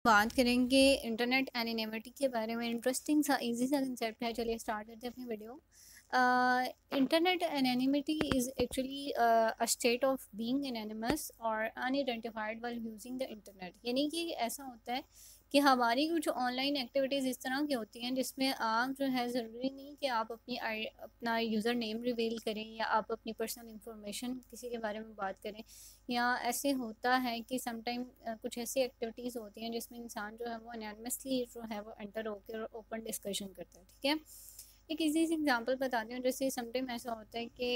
बात करेंगे इंटरनेट एनिमेटी के बारे में। इंटरेस्टिंग सा इजी सा कंसेप्ट है। चलिए स्टार्ट करते हैं अपनी video. Internet anonymity is actually a state of being anonymous और unidentified while using the internet. यानी कि ऐसा होता है कि हमारी कुछ ऑनलाइन एक्टिविटीज़ इस तरह की होती हैं जिसमें आप जो है, ज़रूरी नहीं कि आप अपना यूज़र नेम रिवील करें या आप अपनी पर्सनल इंफॉर्मेशन किसी के बारे में बात करें। या ऐसे होता है कि समटाइम कुछ ऐसी एक्टिविटीज़ होती हैं जिसमें इंसान जो है वो अनोनिमसली जो है वो एंटर होकर ओपन डिस्कशन करता है। ठीक है, एक इजी सी एग्जांपल बताती हूँ। जैसे समटाइम ऐसा होता है कि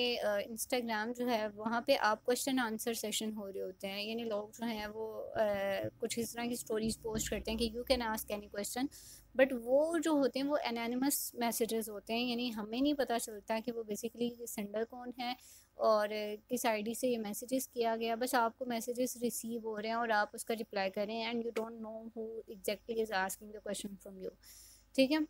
इंस्टाग्राम जो है वहाँ पे आप क्वेश्चन आंसर सेशन हो रहे होते हैं। यानी लोग जो हैं वो कुछ इस तरह की स्टोरीज पोस्ट करते हैं कि you can ask any question, but वो जो होते हैं वो एनोनिमस मैसेजेस होते हैं। यानी हमें नहीं पता चलता कि वो बेसिकली सेंडर कौन है और किस आईडी से ये मैसेजेस किया गया। बस आपको मैसेजेस रिसीव हो रहे हैं और आप उसका रिप्लाई करें and you don't know who exactly is asking the question from you. ठीक है,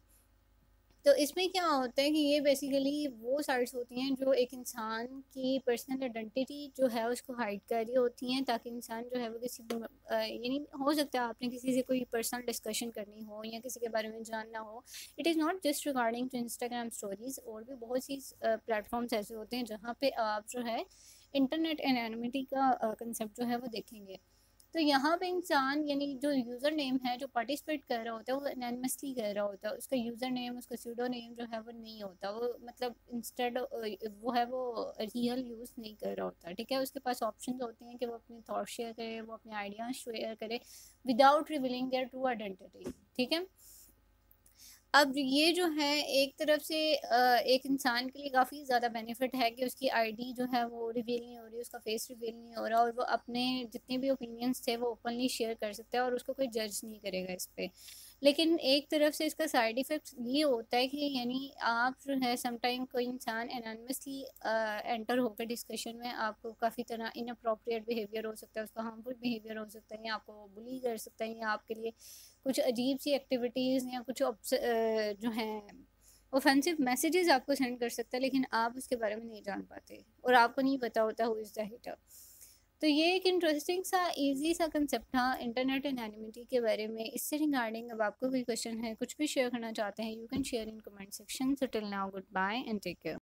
तो इसमें क्या होता है कि ये बेसिकली वो साइट्स होती हैं जो एक इंसान की पर्सनल आइडेंटिटी जो है उसको हाइड कर रही होती हैं, ताकि इंसान जो है वो किसी यानी हो सकता है आपने किसी से कोई पर्सनल डिस्कशन करनी हो या किसी के बारे में जानना हो। It is not just regarding to Instagram stories, और भी बहुत सी प्लेटफॉर्म्स ऐसे होते हैं जहाँ पे आप जो है इंटरनेट एनोनिमिटी का कंसेप्ट जो है वो देखेंगे। तो यहाँ पे इंसान यानी जो यूज़र नेम है जो पार्टिसिपेट कर रहा होता है वो एनोनिमसली कर रहा होता है। उसका यूज़र नेम, उसका सूडो नेम जो है वो नहीं होता। वो मतलब इंस्टेड वो है वो रियल यूज़ नहीं कर रहा होता। ठीक है, उसके पास ऑप्शन होते हैं कि वो अपने थॉट शेयर करे, वो अपने आइडियाज़ शेयर करे without revealing their true identity. ठीक है, अब ये जो है एक तरफ से एक इंसान के लिए काफ़ी ज़्यादा बेनिफिट है कि उसकी आईडी जो है वो रिवील नहीं हो रही, उसका फेस रिवील नहीं हो रहा, और वो अपने जितने भी ओपिनियंस थे वो ओपनली शेयर कर सकता है और उसको कोई जज नहीं करेगा इस पर। लेकिन एक तरफ से इसका साइड इफ़ेक्ट ये होता है कि यानी आप जो है समटाइम कोई इंसान एनोनिमसली एंटर होकर डिस्कशन में आपको काफ़ी तरह इनअप्रोप्रिएट बिहेवियर हो सकता है, उसका हार्मफुल बिहेवियर हो सकता है, या आपको बुली कर सकता है, या आपके लिए कुछ अजीब सी एक्टिविटीज़ या कुछ जो हैं ऑफेंसिव मैसेजेस आपको सेंड कर सकता है, लेकिन आप उसके बारे में नहीं जान पाते और आपको नहीं पता होता हु इज़ द हिटर। तो ये एक इंटरेस्टिंग सा इजी सा कंसेप्ट था इंटरनेट एनोनिमिटी के बारे में। इससे रिगार्डिंग अब आपको कोई क्वेश्चन है, कुछ भी शेयर करना चाहते हैं, you can share in comment section. So till now, goodbye and take care.